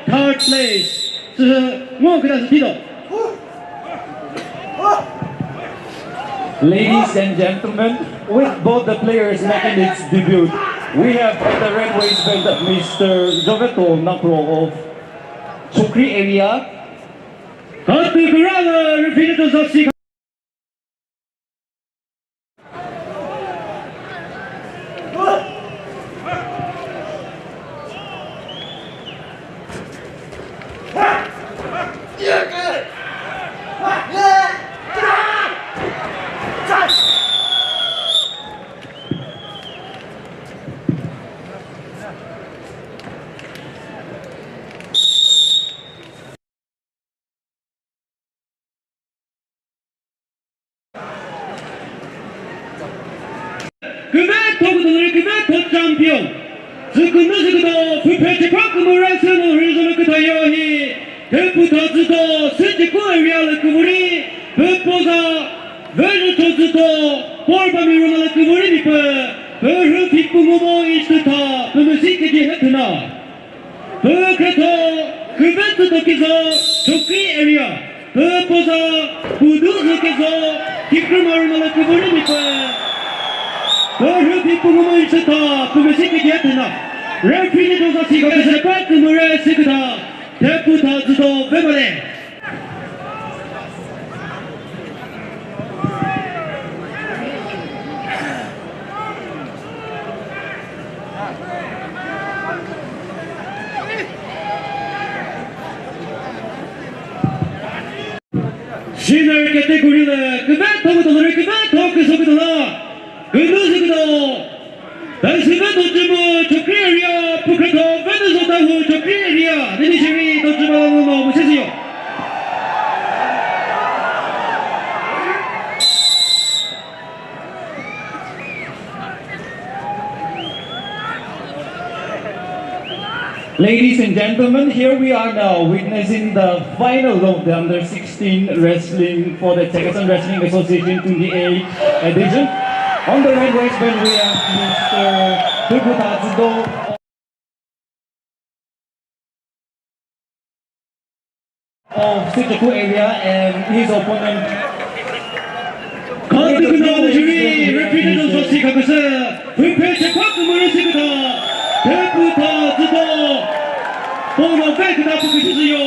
third place 是莫克达斯蒂的。 Ladies and gentlemen, with both the players making its debut, we have the red waistband Mr. Zhoveto Nakro of Chokri area. Zhoveto champion. Zhoveto Thuputha Dzudo Kuvetsuto Kezo Chokri area. Thuputha Kezo Referee Joseph Sepak Murray Sekta Thuputha Dzudo Vemare. シニアカテゴリーでクベットムとノリクベットク速度な運動速度ダンスベットチームチョクリエリアプクレトベルゾタフチョクリエリアデニシミドチマのムシェシヨ Ladies and gentlemen, here we are now witnessing the final of the Under-16 wrestling for the Chakhesang Wrestling Association 28th edition. On the red waistband we have Mr. Thuputha Dzudo of CWA area and his opponent. Thuputha Dzudo このベックなプクシズよ